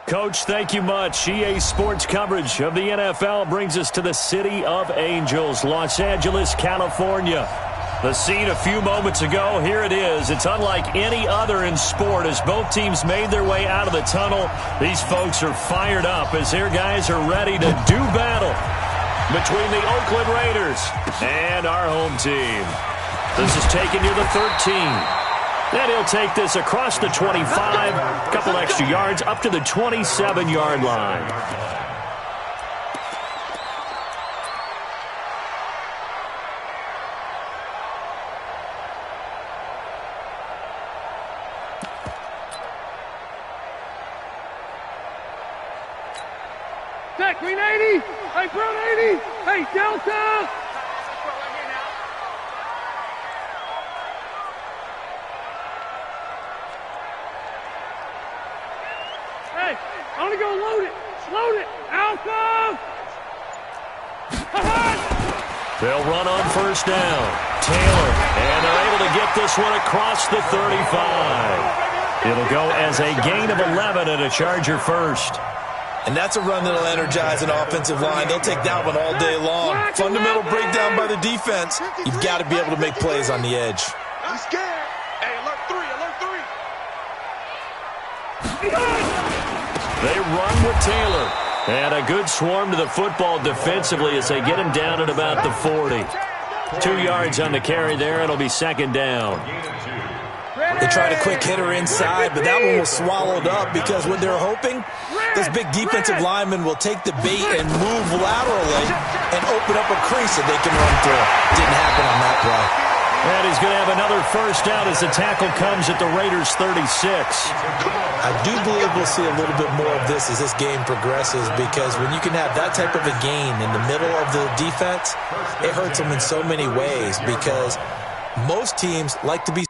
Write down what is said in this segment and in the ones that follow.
Coach, thank you much. EA Sports coverage of the NFL brings us to the City of Angels, Los Angeles, California. The scene a few moments ago, here it is. It's unlike any other in sport as both teams made their way out of the tunnel. These folks are fired up as their guys are ready to do battle between the Oakland Raiders and our home team. This is taken near the 13. Then he'll take this across the 25, a couple extra yards up to the 27-yard line. Check, green 80. Hey, brown 80. Hey, Delta. Hey, I want to go load it. Load it. Alpha. They'll run on first down. Taylor, and they're able to get this one across the 35. It'll go as a gain of 11 and a Charger first. And that's a run that'll energize an offensive line. They'll take that one all day long. Fundamental breakdown by the defense. You've got to be able to make plays on the edge. I'm scared. Hey, alert 3, alert 3. They run with Taylor. And a good swarm to the football defensively as they get him down at about the 40. 2 yards on the carry there. It'll be second down. They tried a quick hitter inside, but that one was swallowed up because what they're hoping, this big defensive lineman will take the bait and move laterally and open up a crease that they can run through. Didn't happen on that play. And he's going to have another first down as the tackle comes at the Raiders' 36. I do believe we'll see a little bit more of this as this game progresses because when you can have that type of a gain in the middle of the defense, it hurts them in so many ways because most teams like to be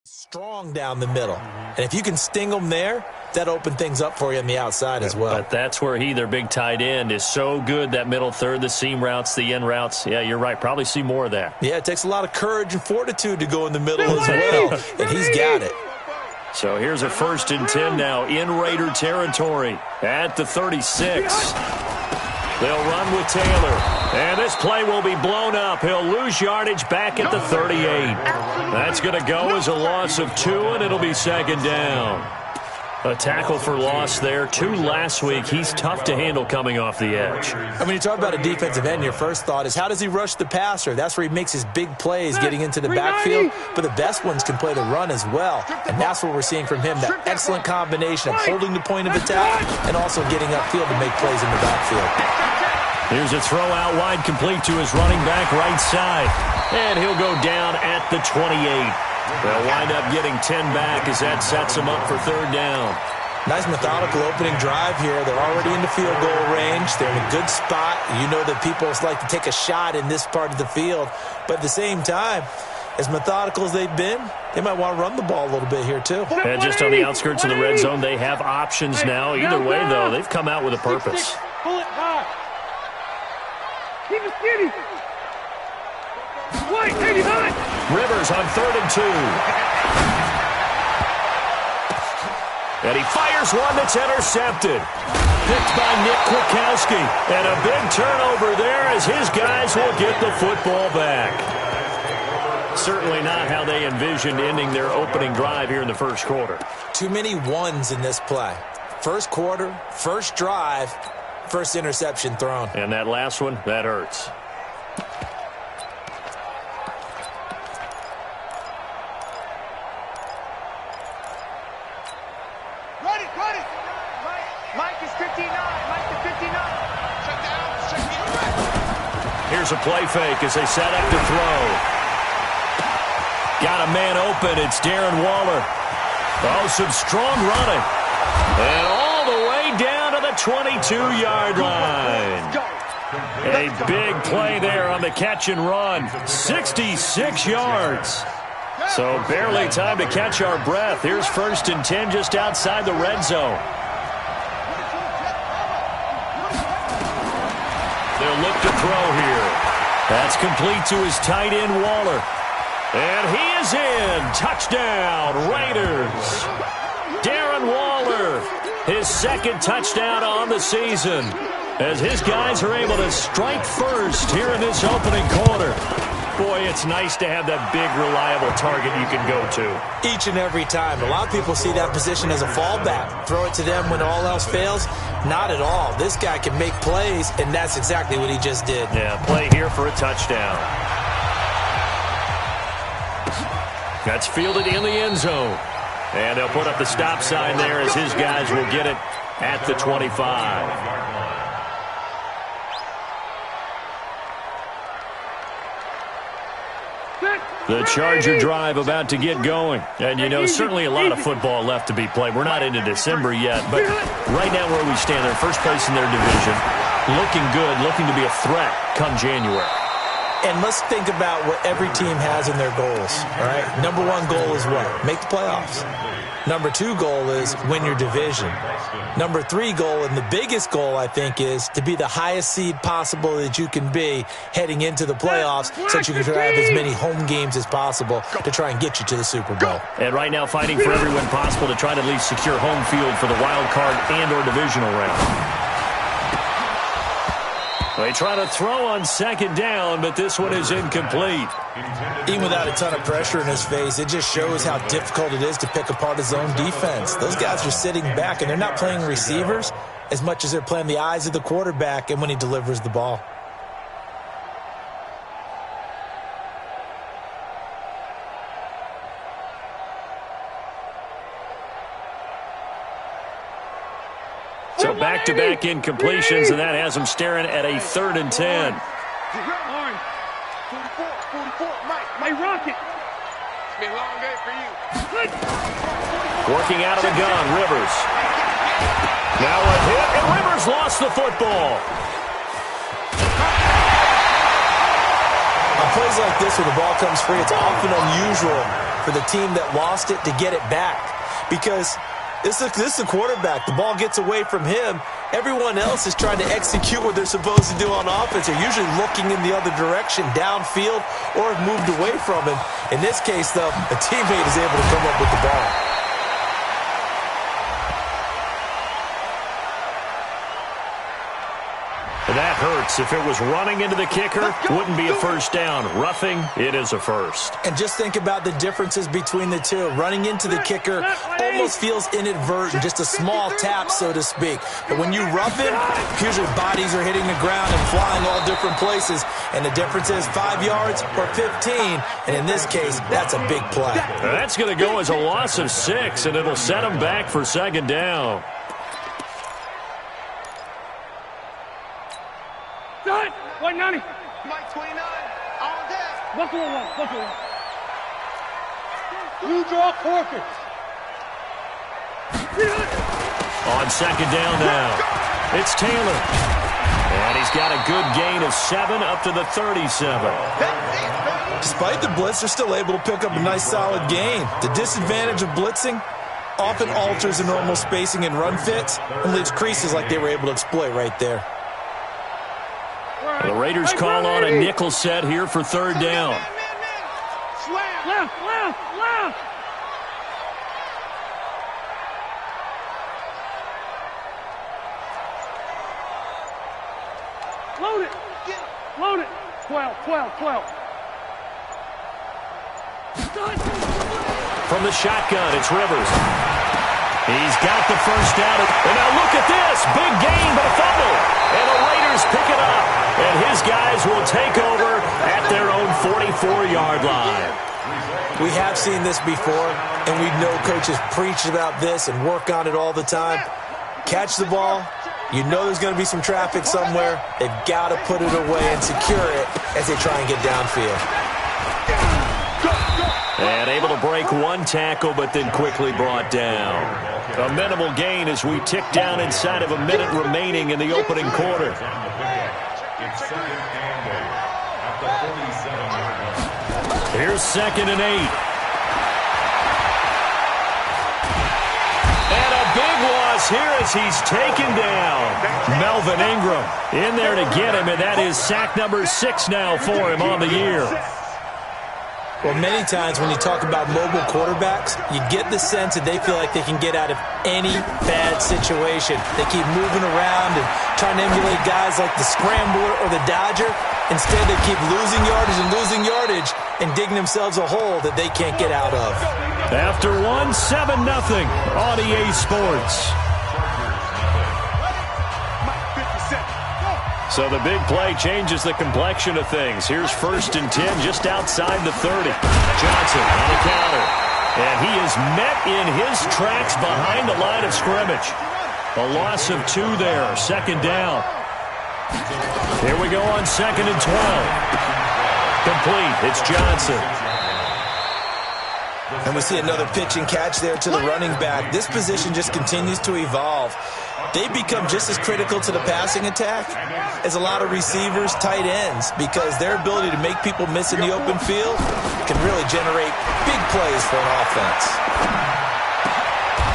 strong down the middle. And if you can sting them there, that opens things up for you on the outside as well. But that's where their big tight end, is so good, that middle third, the seam routes, the end routes. Yeah, you're right. Probably see more of that. Yeah, it takes a lot of courage and fortitude to go in the middle as well, and he's got it. So here's a 1st and 10 now in Raider territory at the 36. They'll run with Taylor. And this play will be blown up. He'll lose yardage back at the 38. That's going to go as a loss of 2, and it'll be second down. A tackle for loss there. 2 last week. He's tough to handle coming off the edge. And when you talk about a defensive end, your first thought is how does he rush the passer? That's where he makes his big plays getting into the backfield. But the best ones can play the run as well. And that's what we're seeing from him, that excellent combination of holding the point of attack and also getting upfield to make plays in the backfield. Here's a throw out wide, complete to his running back right side. And he'll go down at the 28. They'll wind up getting 10 back as that sets them up for third down. Nice methodical opening drive here. They're already in the field goal range. They're in a good spot. You know that people like to take a shot in this part of the field. But at the same time, as methodical as they've been, they might want to run the ball a little bit here too. And just on the outskirts of the red zone, they have options now. Either way, though, they've come out with a purpose. Pull it high. Keep it skinny. White, 89. Rivers on 3rd and 2. And he fires one that's intercepted. Picked by Nick Kwiatkowski. And a big turnover there as his guys will get the football back. Certainly not how they envisioned ending their opening drive here in the first quarter. Too many ones in this play. First quarter, first drive, first interception thrown. And that last one, that hurts. Mike is 59. Mike is 59. Check down. Check down. Here's a play fake as they set up to throw. got a man open. It's Darren Waller. Oh, some strong running. And all the way down to the 22-yard line. A big play there on the catch and run. 66 yards. So barely time to catch our breath. Here's 1st and 10 just outside the red zone. They'll look to throw here. That's complete to his tight end, Waller. And he is in. Touchdown, Raiders. Darren Waller, his 2nd touchdown on the season, as his guys are able to strike first here in this opening quarter. Boy, it's nice to have that big, reliable target you can go to. Each and every time. A lot of people see that position as a fallback. Throw it to them when all else fails. Not at all. This guy can make plays, and that's exactly what he just did. Yeah, play here for a touchdown. That's fielded in the end zone. And they'll put up the stop sign there as his guys will get it at the 25. The Charger drive about to get going. And, you know, certainly a lot of football left to be played. We're not into December yet, but right now where we stand, they're first place in their division. Looking good, looking to be a threat come January. And let's think about what every team has in their goals, all right? Number 1 goal is what? Make the playoffs. Number 2 goal is win your division. Number 3 goal, and the biggest goal, I think, is to be the highest seed possible that you can be heading into the playoffs so that you can have as many home games as possible to try and get you to the Super Bowl. And right now fighting for every win possible to try to at least secure home field for the wild card and or divisional round. They try to throw on 2nd down, but this one is incomplete. Even without a ton of pressure in his face, it just shows how difficult it is to pick apart his own defense. Those guys are sitting back, and they're not playing receivers as much as they're playing the eyes of the quarterback and when he delivers the ball. So back-to-back incompletions, and that has them staring at a 3rd and 10. My rocket. It's been a long day for you. Working out of the gun, Rivers. Now a hit, and Rivers lost the football. On plays like this where the ball comes free, it's often unusual for the team that lost it to get it back because this is the quarterback. The ball gets away from him. Everyone else is trying to execute what they're supposed to do on offense. They're usually looking in the other direction, downfield, or have moved away from him. In this case, though, a teammate is able to come up with the ball. That hurts. If it was running into the kicker, wouldn't be a first down. Roughing, it is a first. And just think about the differences between the two. Running into the kicker almost feels inadvertent, just a small tap, so to speak. But when you rough him, usually bodies are hitting the ground and flying all different places. And the difference is 5 yards or 15. And in this case, that's a big play. That's going to go as a loss of 6, and it'll set them back for 2nd down. Done. 190. Mike 29, all day. Buffalo 1. Buffalo 1. You draw forfeit. On 2nd down now, it's Taylor. And he's got a good gain of 7 up to the 37. Despite the blitz, they're still able to pick up a nice solid gain. The disadvantage of blitzing often alters the normal spacing and run fits and leaves creases like they were able to exploit right there. The Raiders call on a nickel set here for 3rd down. Left. Load it. 12. From the shotgun, it's Rivers. He's got the first down. And now look at this. Big gain, but a fumble. And the Raiders pick it up. And his guys will take over at their own 44-yard line. We have seen this before, and we know coaches preach about this and work on it all the time. Catch the ball. You know there's going to be some traffic somewhere. They've got to put it away and secure it as they try and get downfield. And able to break one tackle, but then quickly brought down. A minimal gain as we tick down inside of a minute remaining in the opening quarter. Here's 2nd and 8. And a big loss here as he's taken down. Melvin Ingram in there to get him, and that is sack number 6 now for him on the year. Well, many times when you talk about mobile quarterbacks, you get the sense that they feel like they can get out of any bad situation. They keep moving around and trying to emulate guys like the Scrambler or the Dodger. Instead, they keep losing yardage and digging themselves a hole that they can't get out of. After 1, 7-0 on EA Sports. So the big play changes the complexion of things. Here's 1st and 10 just outside the 30. Johnson on the counter. And he is met in his tracks behind the line of scrimmage. A loss of 2 there. 2nd down. Here we go on 2nd and 12. Complete. It's Johnson. And we see another pitch and catch there to the running back. This position just continues to evolve. They become just as critical to the passing attack as a lot of receivers, tight ends, because their ability to make people miss in the open field can really generate big plays for an offense.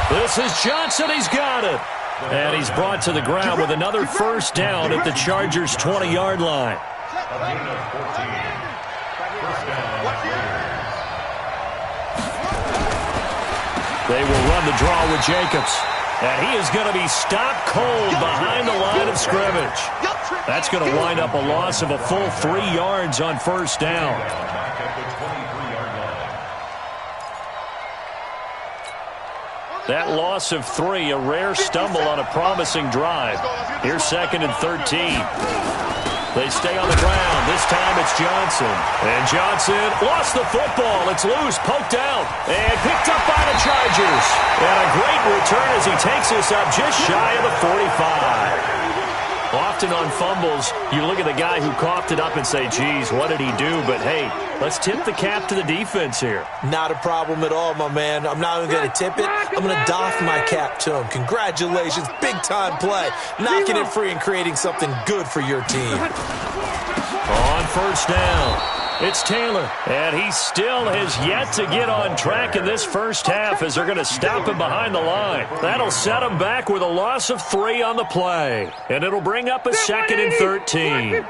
This is Johnson. He's got it. And he's brought to the ground with another 1st down at the Chargers' 20-yard line. They will run the draw with Jacobs. And he is going to be stopped cold behind the line of scrimmage. That's going to wind up a loss of a full 3 yards on 1st down. That loss of 3, a rare stumble on a promising drive. Here's 2nd and 13. They stay on the ground. This time it's Johnson. And Johnson lost the football. It's loose, poked out, and picked up by the Chargers. And a great return as he takes this up just shy of the 45. Often on fumbles, you look at the guy who coughed it up and say, geez, what did he do? But, hey, let's tip the cap to the defense here. Not a problem at all, my man. I'm not even going to tip it. I'm going to doff my cap to him. Congratulations. Big-time play. Knocking it free and creating something good for your team. On 1st down, it's Taylor. And he still has yet to get on track in this 1st half as they're going to stop him behind the line. That'll set him back with a loss of 3 on the play. And it'll bring up a 2nd and 13.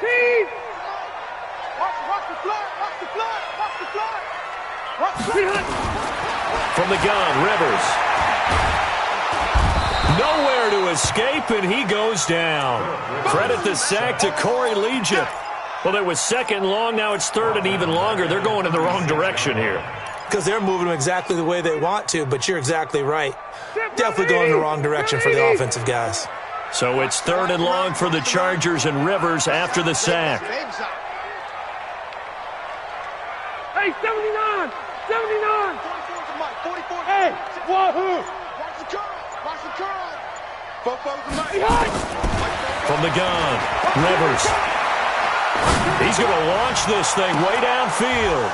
From the gun, Rivers. Nowhere to escape, and he goes down. Credit the sack to Corey Legion. Well, it was 2nd long, now it's 3rd and even longer. They're going in the wrong direction here. Because they're moving them exactly the way they want to, but you're exactly right. Definitely going in the wrong direction for the offensive guys. So it's 3rd and long for the Chargers and Rivers after the sack. Hey, 79! 79! Hey, wahoo! From the gun, Rivers. He's going to launch this thing way downfield.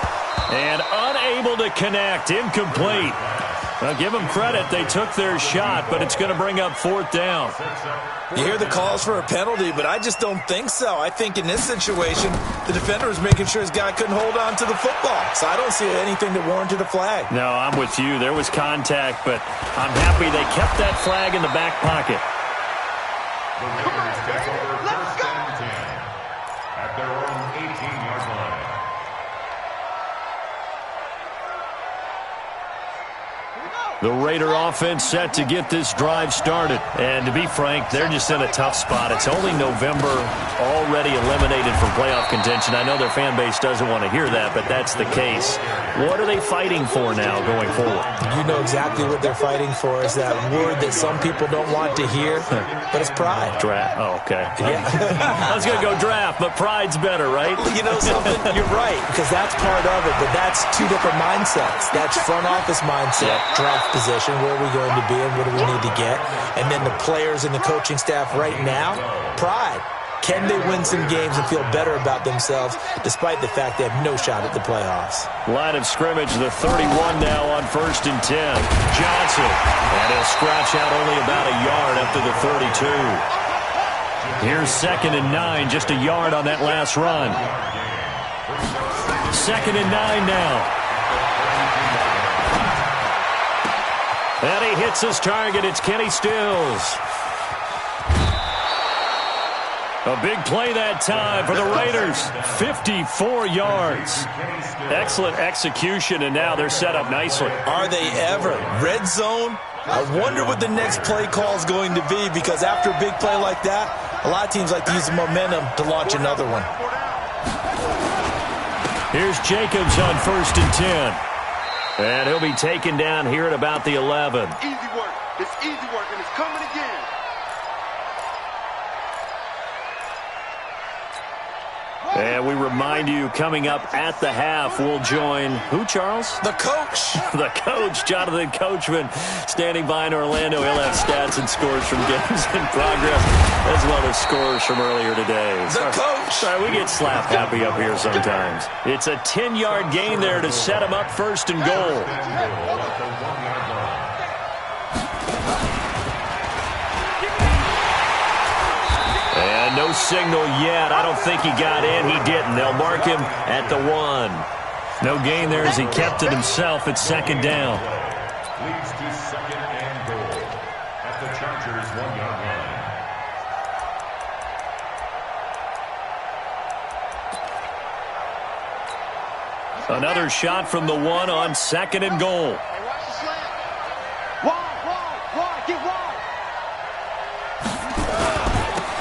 And unable to connect, incomplete. Now, give them credit. They took their shot, but it's going to bring up 4th down. You hear the calls for a penalty, but I just don't think so. I think in this situation, the defender was making sure his guy couldn't hold on to the football. So I don't see anything that warranted a flag. No, I'm with you. There was contact, but I'm happy they kept that flag in the back pocket. Let's go! At their own 18-yard line. The Raider offense set to get this drive started. And to be frank, they're just in a tough spot. It's only November, already eliminated from playoff contention. I know their fan base doesn't want to hear that, but that's the case. What are they fighting for now going forward? You know exactly what they're fighting for is that word that some people don't want to hear, but it's pride. Draft. Oh, okay. Yeah. I was going to go draft, but pride's better, right? You know something? You're right, because that's part of it, but that's 2 different mindsets. That's front office mindset, draft position, where are we going to be and what do we need to get, and then the players and the coaching staff right now, pride. Can they win some games and feel better about themselves despite the fact they have no shot at the playoffs? Line of scrimmage, the 31 now on 1st and 10. Johnson. And he'll scratch out only about a yard up to the 32. Here's 2nd and 9, just a yard on that last run. 2nd and 9 now. And he hits his target. It's Kenny Stills. A big play that time for the Raiders. 54 yards. Excellent execution, and now they're set up nicely. Are they ever? Red zone? I wonder what the next play call is going to be, because after a big play like that, a lot of teams like to use the momentum to launch another one. Here's Jacobs on 1st and 10. And he'll be taken down here at about the 11. Easy work. It's easy work, and it's coming again. And we remind you, coming up at the half, we'll join who, Charles? The coach. The coach, Jonathan Coachman, standing by in Orlando. He'll have stats and scores from games in progress, as well as scores from earlier today. The coach. Sorry, we get slap happy up here sometimes. It's a 10-yard gain there to set him up 1st and goal. And no signal yet. I don't think he got in. He didn't. They'll mark him at the 1. No gain there as he kept it himself at 2nd down. Leads to 2nd and goal at the Chargers' 1-yard line. Another shot from the 1 on 2nd and goal. Hey, watch the slant. Wide, get wide.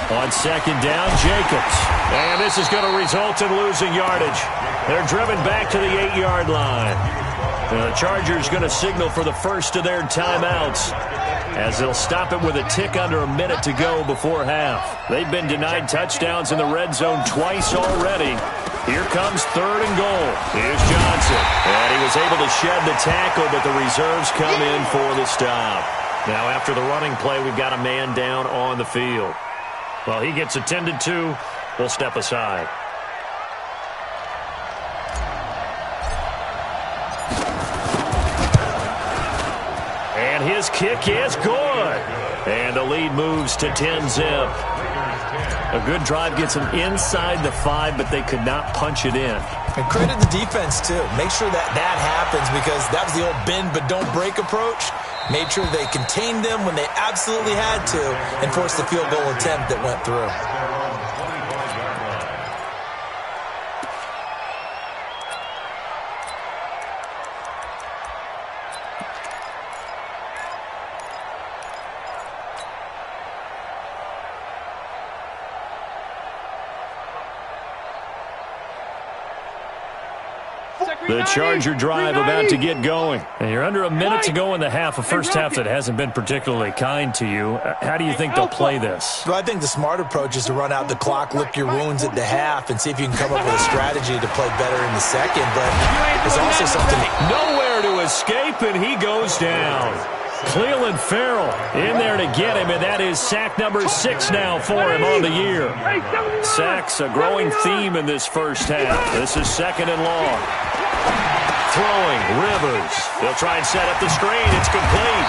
On 2nd down, Jacobs. And this is going to result in losing yardage. They're driven back to the 8-yard line. The Chargers going to signal for the first of their timeouts, as they'll stop it with a tick under a minute to go before half. They've been denied touchdowns in the red zone twice already. Here comes 3rd and goal. Here's Johnson. And he was able to shed the tackle, but the reserves come in for the stop. Now after the running play, we've got a man down on the field. Well, he gets attended to. We'll step aside. And his kick is good. And the lead moves to 10-zip. A good drive gets them inside the 5, but they could not punch it in. And credit the defense, too. Make sure that happens, because that was the old bend but don't break approach. Made sure they contained them when they absolutely had to and forced the field goal attempt that went through. The Charger drive about to get going. And you're under a minute to go in the half, a first half that hasn't been particularly kind to you. How do you think they'll play this? Well, I think the smart approach is to run out the clock, lick your wounds at the half, and see if you can come up with a strategy to play better in the second. But there's also something... Nowhere to escape, and he goes down. Cleveland Farrell in there to get him, and that is sack number 6 now for him on the year. Sacks, a growing theme in this first half. This is 2nd and long. Throwing, Rivers. They'll try and set up the screen. It's complete.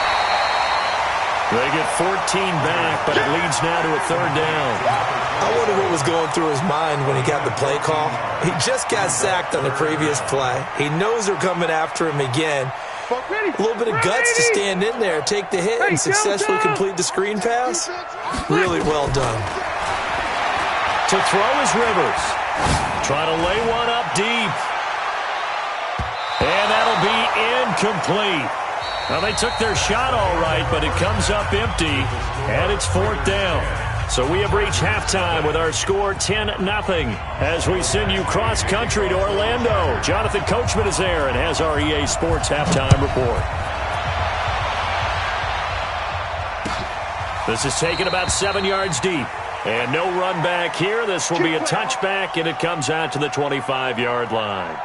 They get 14 back, but it leads now to a 3rd down. I wonder what was going through his mind when he got the play call. He just got sacked on the previous play. He knows they're coming after him again. A little bit of guts to stand in there, take the hit, and successfully complete the screen pass. Really well done. To throw is Rivers. Try to lay one up deep. And that'll be incomplete. Now, they took their shot all right, but it comes up empty, and it's 4th down. So we have reached halftime with our score 10-0 as we send you cross-country to Orlando. Jonathan Coachman is there and has our EA Sports halftime report. This is taken about 7 yards deep. And no run back here. This will be a touchback, and it comes out to the 25-yard line.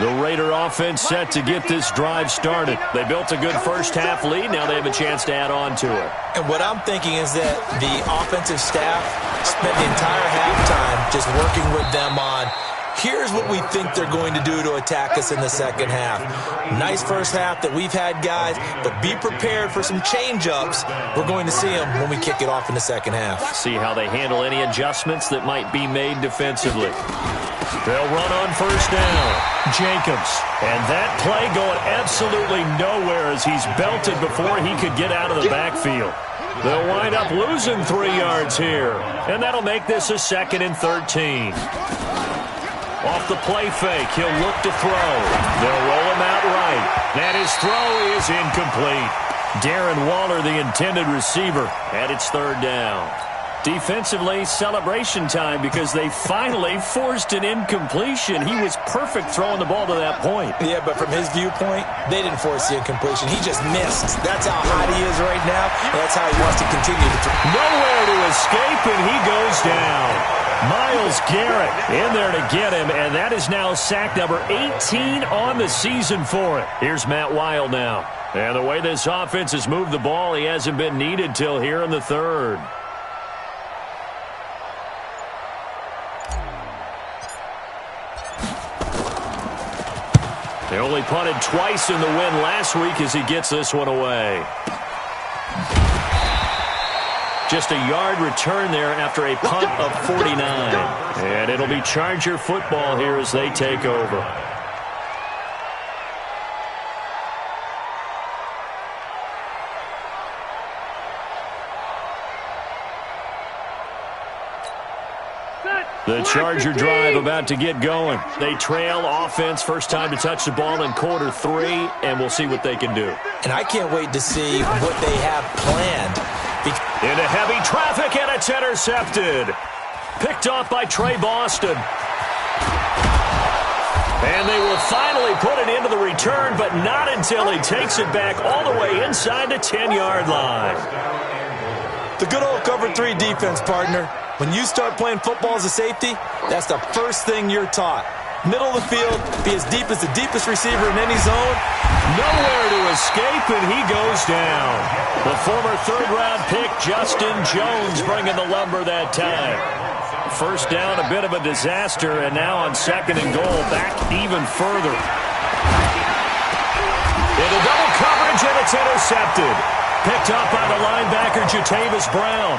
The Raider offense set to get this drive started. They built a good first-half lead. Now they have a chance to add on to it. And what I'm thinking is that the offensive staff spent the entire halftime just working with them on, here's what we think they're going to do to attack us in the second half. Nice first half that we've had, guys, but be prepared for some change-ups. We're going to see them when we kick it off in the second half. See how they handle any adjustments that might be made defensively. They'll run on first down. Jacobs. And that play going absolutely nowhere as he's belted before he could get out of the backfield. They'll wind up losing 3 yards here. And that'll make this a 2nd and 13. Off the play fake, he'll look to throw. They'll roll him out right. And his throw is incomplete. Darren Waller, the intended receiver, and it's 3rd down. Defensively, celebration time because they finally forced an incompletion. He was perfect throwing the ball to that point. Yeah, but from his viewpoint, they didn't force the incompletion. He just missed. That's how hot he is right now, and that's how he wants to continue to throw. Nowhere to escape, and he goes down. Myles Garrett in there to get him, and that is now sack number 18 on the season for it. Here's Matt Wild now. And the way this offense has moved the ball, he hasn't been needed till here in the 3rd. They only punted twice in the win last week as he gets this one away. Just a yard return there after a punt of 49. And it'll be Charger football here as they take over. The Charger drive about to get going. They trail offense, first time to touch the ball in quarter 3, and we'll see what they can do. And I can't wait to see what they have planned. Into heavy traffic, and it's intercepted. Picked off by Trey Boston. And they will finally put it into the return, but not until he takes it back all the way inside the 10-yard line. The good old cover 3 defense, partner. When you start playing football as a safety, that's the first thing you're taught. Middle of the field, be as deep as the deepest receiver in any zone. Nowhere to escape, and he goes down. The former 3rd-round pick, Justin Jones, bringing the lumber that time. First down, a bit of a disaster, and now on 2nd and goal, back even further. Into double coverage, and it's intercepted. Picked up by the linebacker, Jatavis Brown.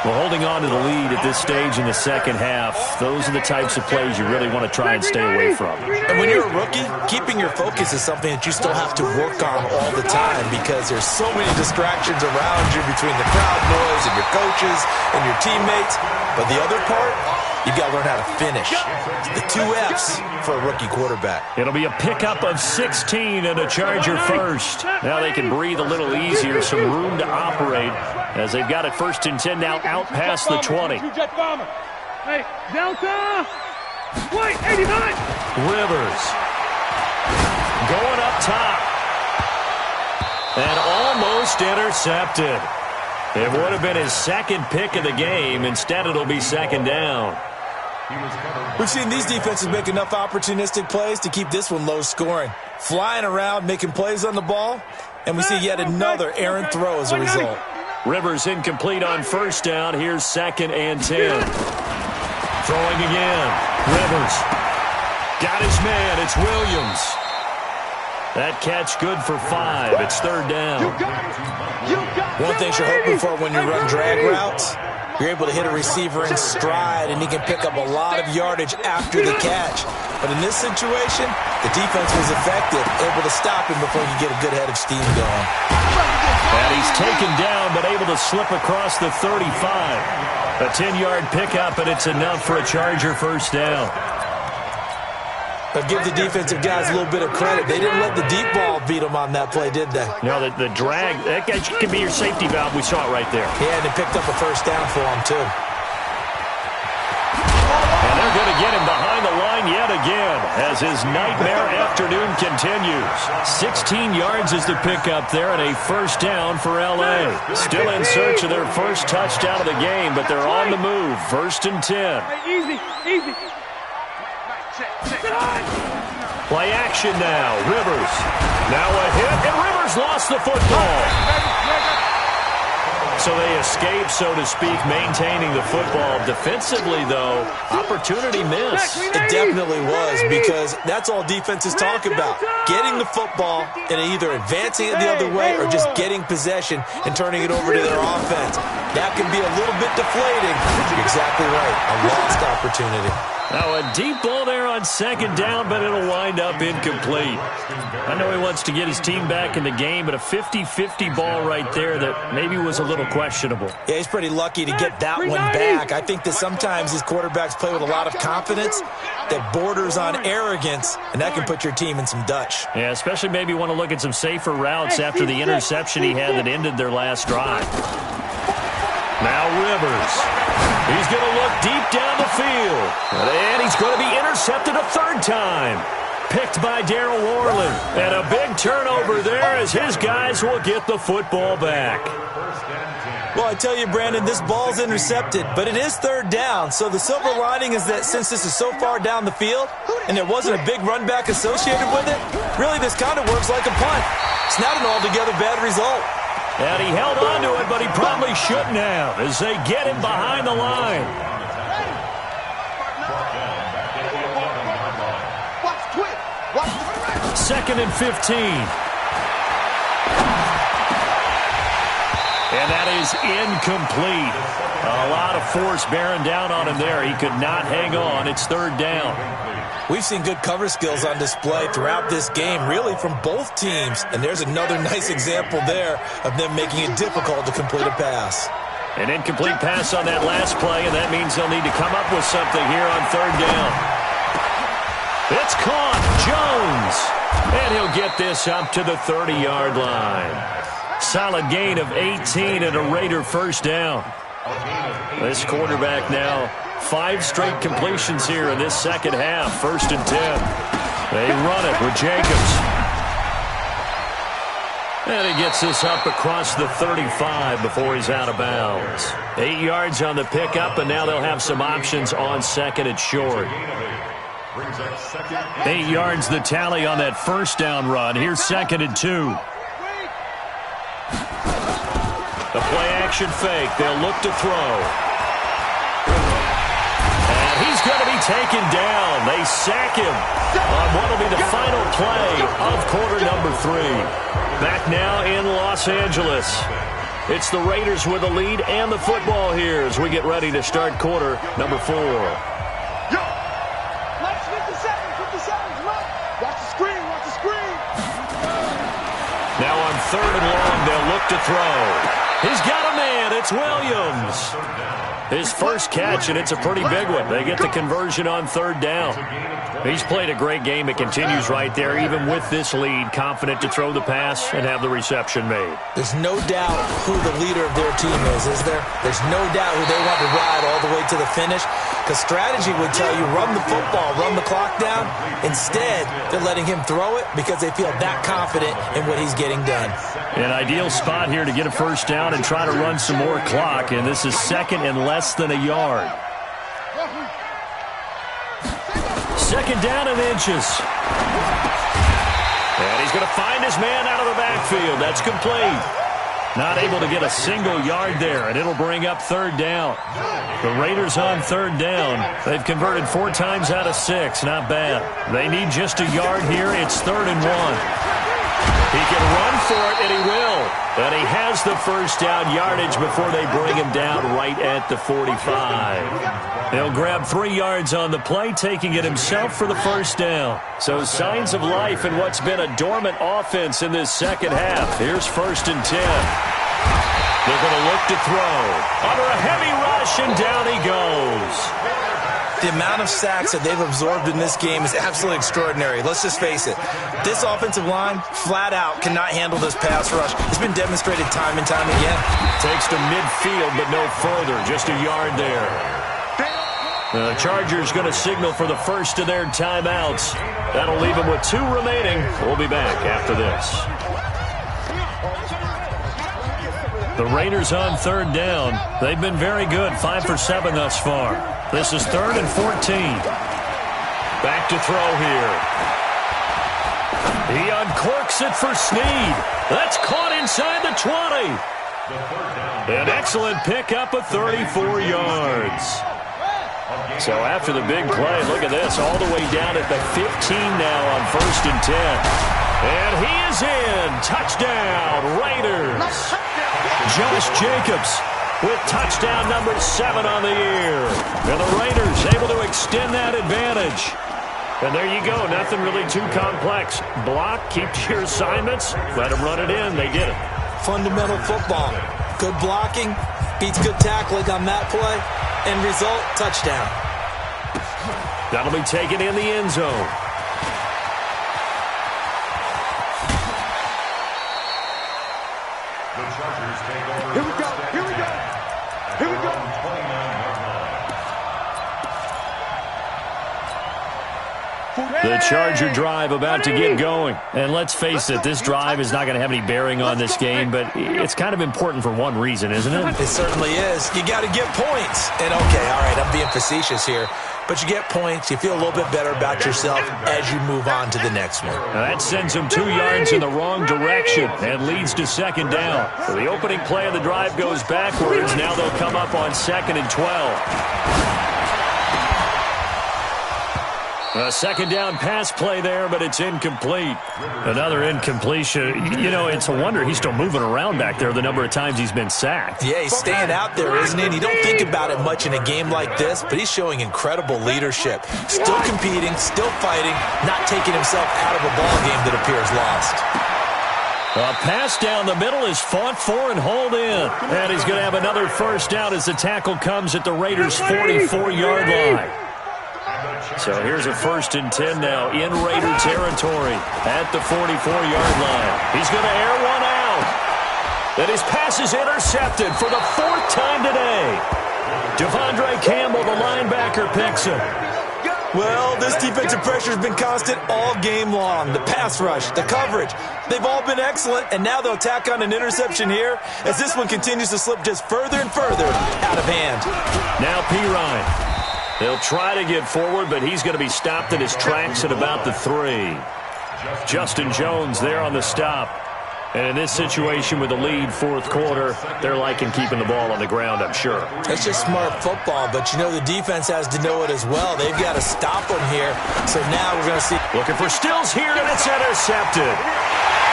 Well, holding on to the lead at this stage in the second half, those are the types of plays you really want to try and stay away from. And when you're a rookie, keeping your focus is something that you still have to work on all the time because there's so many distractions around you between the crowd noise and your coaches and your teammates. But the other part, you've got to learn how to finish. The 2 F's for a rookie quarterback. It'll be a pickup of 16 and a Charger first. Now they can breathe a little easier, some room to operate as they've got it 1st and 10 now out past the 20. Hey, Delta! Wait, 89! Rivers going up top. And almost intercepted. It would have been his 2nd pick of the game. Instead, it'll be 2nd down. We've seen these defenses make enough opportunistic plays to keep this one low scoring. Flying around, making plays on the ball, and we see yet another errant throw as a result. Rivers incomplete on first down. Here's 2nd and 10. Throwing again. Rivers got his man. It's Williams. That catch good for 5. It's 3rd down. One thing you're hoping for when you run drag routes, you're able to hit a receiver in stride, and he can pick up a lot of yardage after the catch. But in this situation, the defense was effective, able to stop him before he get a good head of steam going. And he's taken down, but able to slip across the 35. A 10-yard pickup, and it's enough for a Charger first down. But give the defensive guys a little bit of credit. They didn't let the deep ball beat them on that play, did they? No, the drag, that can be your safety valve. We saw it right there. Yeah, and they picked up a first down for him, too. And they're going to get him behind the line yet again as his nightmare afternoon continues. 16 yards is the pickup there and a first down for L.A. Still in search of their first touchdown of the game, but they're on the move. 1st and 10. Hey, easy, easy. Play action now. Rivers. Now a hit, and Rivers lost the football. So they escape, so to speak, maintaining the football. Defensively, though, opportunity missed. It definitely was, because that's all defenses talk about. Getting the football and either advancing it the other way or just getting possession and turning it over to their offense. That can be a little bit deflating. You're exactly right. A lost opportunity. Now a deep ball there on second down, but it'll wind up incomplete. I know he wants to get his team back in the game, but a 50-50 ball right there that maybe was a little questionable. Yeah, he's pretty lucky to get that one back. I think that sometimes these quarterbacks play with a lot of confidence that borders on arrogance, and that can put your team in some Dutch. Yeah, especially maybe want to look at some safer routes after the interception he had that ended their last drive. Now Rivers. He's going to look deep down the field. And he's going to be intercepted a third time. Picked by Darryl Worley. And a big turnover there as his guys will get the football back. Well, I tell you, Brandon, this ball's intercepted, but it is third down. So the silver lining is that since this is so far down the field and there wasn't a big run back associated with it, really this kind of works like a punt. It's not an altogether bad result. And he held on to it, but he probably shouldn't have as they get him behind the line. Second and 15. And that is incomplete. A lot of force bearing down on him there. He could not hang on. It's third down. We've seen good cover skills on display throughout this game, really from both teams. And there's another nice example there of them making it difficult to complete a pass. An incomplete pass on that last play, and that means they'll need to come up with something here on third down. It's caught. Jones. And he'll get this up to the 30-yard line. Solid gain of 18 and a Raider first down. This quarterback now 5 straight completions here in this second half. First and 10. They run it with Jacobs. And he gets this up across the 35 before he's out of bounds. 8 yards on the pickup, and now they'll have some options on second and short. 8 yards the tally on that first down run. Here's second and 2. The play-action fake. They'll look to throw. And he's going to be taken down. They sack him on what will be the final play of quarter number 3. Back now in Los Angeles. It's the Raiders with the lead and the football here as we get ready to start quarter number 4. Now on third and long, they'll look to throw. He's got a man. It's Williams. His first catch, and it's a pretty big one. They get the conversion on third down. He's played a great game. It continues right there, even with this lead, confident to throw the pass and have the reception made. There's no doubt who the leader of their team is there? There's no doubt who they want to ride all the way to the finish. Because strategy would tell you run the football, run the clock down. Instead, they're letting him throw it because they feel that confident in what he's getting done. An ideal spot here to get a first down and try to run some more clock. And this is second and less than a yard. Second down and inches. And he's going to find his man out of the backfield. That's complete. Not able to get a single yard there, and it'll bring up third down. The Raiders on third down. They've converted 4 times out of 6. Not bad. They need just a yard here. It's third and 1. He can run for it, and he will. And he has the first down yardage before they bring him down right at the 45. He'll grab 3 yards on the play, taking it himself for the first down. So signs of life in what's been a dormant offense in this second half. Here's first and 10. They're going to look to throw. Under a heavy rush, and down he goes. The amount of sacks that they've absorbed in this game is absolutely extraordinary. Let's just face it. This offensive line, flat out, cannot handle this pass rush. It's been demonstrated time and time again. Takes to midfield, but no further. Just a yard there. The Chargers going to signal for the first of their timeouts. That'll leave them with 2 remaining. We'll be back after this. The Raiders on third down. They've been very good, 5 for 7 thus far. This is third and 14. Back to throw here. He uncorks it for Snead. That's caught inside the 20. An excellent pickup of 34 yards. So after the big play, look at this, all the way down at the 15 now on 1st and 10. And he is in. Touchdown, Raiders. Josh Jacobs with touchdown number 7 on the year. And the Raiders able to extend that advantage. And there you go, nothing really too complex. Block, keep to your assignments, let them run it in. They did it. Fundamental football. Good blocking, beats good tackling on that play. End result, touchdown. That'll be taken in the end zone. The Chargers take over. Here we go. Here we go. Here we go. 29-yard line. The Charger drive about to get going. And let's face it, this drive is not going to have any bearing on this game, but it's kind of important for one reason, isn't it? It certainly is. You got to get points. And okay, all right, I'm being facetious here. But you get points, you feel a little bit better about yourself as you move on to the next one. Now that sends them 2 yards in the wrong direction and leads to 2nd down. So the opening play of the drive goes backwards. Now they'll come up on 2nd and 12. A 2nd down pass play there, but it's incomplete. Another incompletion. You know, it's a wonder he's still moving around back there the number of times he's been sacked. Yeah, he's staying out there, isn't he? And you don't think about it much in a game like this, but he's showing incredible leadership. Still competing, still fighting, not taking himself out of a ball game that appears lost. A pass down the middle is fought for and hauled in. And he's going to have another 1st down as the tackle comes at the Raiders' 44-yard line. So here's a 1st and 10 now in Raider territory at the 44-yard line. He's going to air one out. And his pass is intercepted for the 4th time today. Devondre Campbell, the linebacker, picks him. Well, this defensive pressure has been constant all game long. The pass rush, the coverage, they've all been excellent, and now they'll tack on an interception here as this one continues to slip just further and further out of hand. Now Pirine. He'll try to get forward, but he's going to be stopped in his tracks at about the 3. Justin Jones there on the stop. And in this situation with the lead 4th quarter, they're liking keeping the ball on the ground, I'm sure. It's just smart football, but you know the defense has to know it as well. They've got to stop them here. So now we're going to see. Looking for Stills here, and it's intercepted.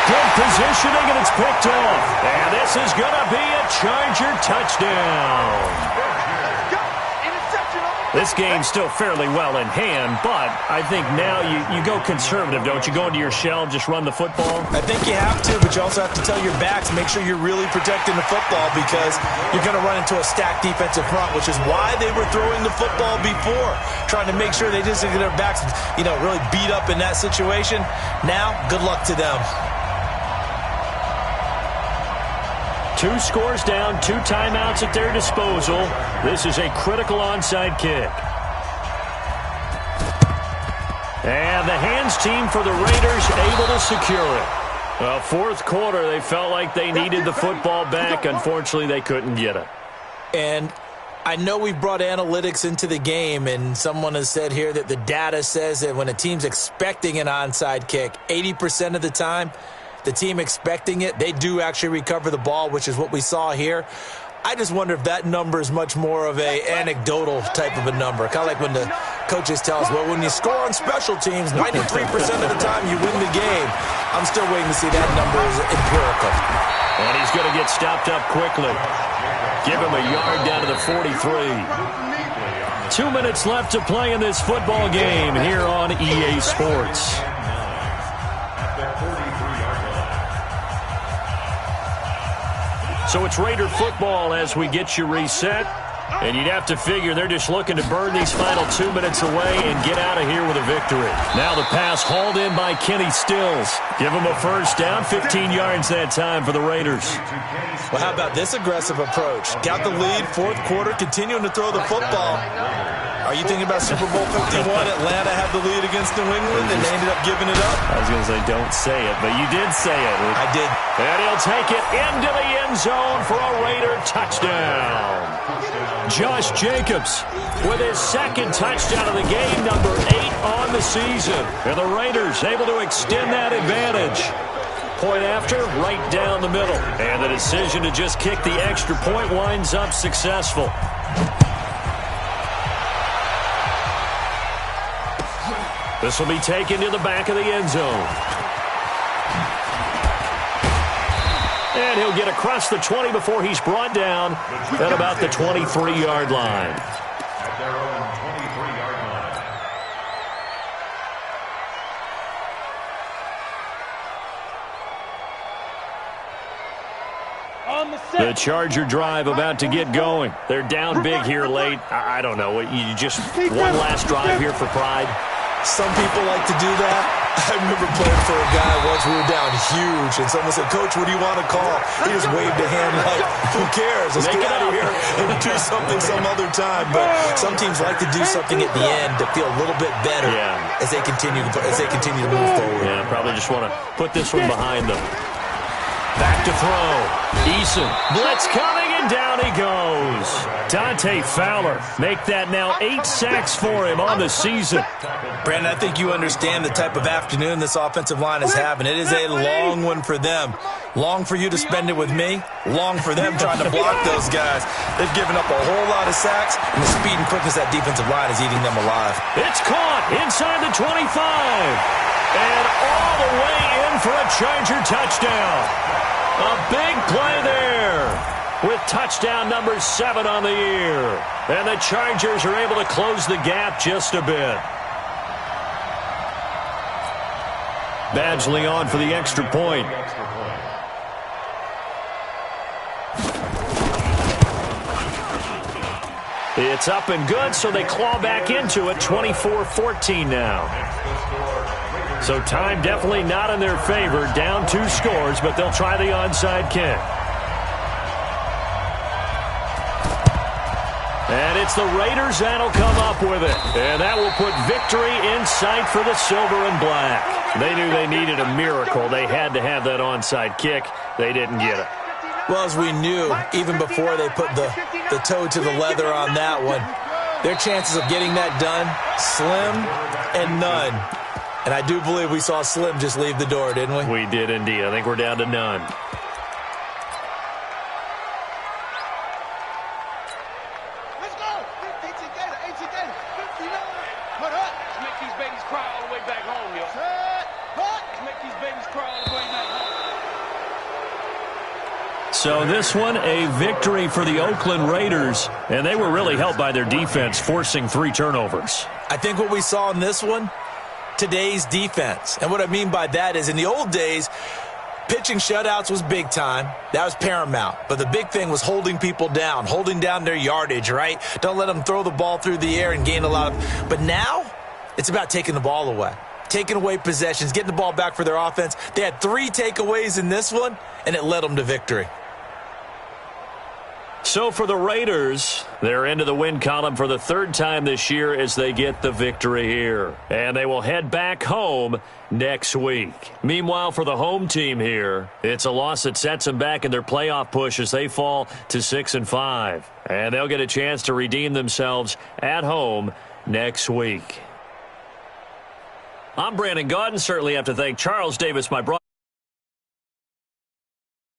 Good positioning, and it's picked off. And this is going to be a Charger touchdown. This game's still fairly well in hand, but I think now you go conservative, don't you? Go into your shell, just run the football? I think you have to, but you also have to tell your backs, make sure you're really protecting the football because you're going to run into a stacked defensive front, which is why they were throwing the football before, trying to make sure they just get their backs, really beat up in that situation. Now, good luck to them. 2 scores down, 2 timeouts at their disposal. This is a critical onside kick. And the hands team for the Raiders able to secure it. Well, 4th quarter, they felt like they needed the football back. Unfortunately, they couldn't get it. And I know we've brought analytics into the game, and someone has said here that the data says that when a team's expecting an onside kick, 80% of the time, the team expecting it, they do actually recover the ball, which is what we saw here. I just wonder if that number is much more of a anecdotal type of a number. Kind of like when the coaches tell us, well, when you score on special teams, 93% of the time you win the game. I'm still waiting to see that number is empirical. And he's going to get stopped up quickly. Give him a yard down to the 43. 2 minutes left to play in this football game here on EA Sports. So it's Raider football as we get you reset. And you'd have to figure they're just looking to burn these final 2 minutes away and get out of here with a victory. Now the pass hauled in by Kenny Stills. Give him a 1st down, 15 yards that time for the Raiders. Well, how about this aggressive approach? Got the lead, 4th quarter, continuing to throw the football. Are you thinking about Super Bowl 51? Atlanta had the lead against New England, and they ended up giving it up? I was going to say, don't say it, but you did say it. I did. And he'll take it into the end zone for a Raider touchdown. Josh Jacobs with his second touchdown of the game, number 8 on the season. And the Raiders able to extend that advantage. Point after, right down the middle. And the decision to just kick the extra point winds up successful. This will be taken to the back of the end zone. And he'll get across the 20 before he's brought down at about the 23-yard line. At their own 23-yard line. The Charger drive about to get going. They're down big here late. I don't know. You just one last drive here for pride. Some people like to do that. I remember playing for a guy once. We were down huge, and someone said, "Coach, what do you want to call?" He just waved a hand like, "Who cares? Let's get out of here and do something some other time." But some teams like to do something at the end to feel a little bit better as they continue to move forward. Yeah, probably just want to put this one behind them. Back to throw. Eason. Blitz coming, and down he goes. Dante Fowler. Make that now 8 sacks for him on the season. Brandon, I think you understand the type of afternoon this offensive line is having. It is a long one for them. Long for you to spend it with me. Long for them trying to block those guys. They've given up a whole lot of sacks, and the speed and quickness of that defensive line is eating them alive. It's caught inside the 25. And all the way in for a Charger touchdown. A big play there with touchdown number 7 on the year. And the Chargers are able to close the gap just a bit. Badgley on for the extra point. It's up and good, so they claw back into it. 24-14 now. So time definitely not in their favor. Down 2 scores, but they'll try the onside kick. And it's the Raiders that'll come up with it. And that will put victory in sight for the silver and black. They knew they needed a miracle. They had to have that onside kick. They didn't get it. Well, as we knew, even before they put the toe to the leather on that one, their chances of getting that done, slim and none. And I do believe we saw Slim just leave the door, didn't we? We did indeed. I think we're down to none. Let's go! 18 Gator, 18 Gator, 59. Put up. Let's make these babies cry all the way back home, yo. Let's make these babies cry all the way back home. So this one, a victory for the Oakland Raiders. And they were really helped by their defense, forcing 3 turnovers. I think what we saw in this one, today's defense. And what I mean by that is in the old days, pitching shutouts was big time. That was paramount. But the big thing was holding people down, holding down their yardage, right? Don't let them throw the ball through the air and gain a lot of. But now it's about taking the ball away, taking away possessions, getting the ball back for their offense. They had 3 takeaways in this one, and it led them to victory. So for the Raiders, they're into the win column for the 3rd time this year as they get the victory here. And they will head back home next week. Meanwhile, for the home team here, it's a loss that sets them back in their playoff push as they fall to 6-5. And they'll get a chance to redeem themselves at home next week. I'm Brandon Gaudin. Certainly have to thank Charles Davis, my brother.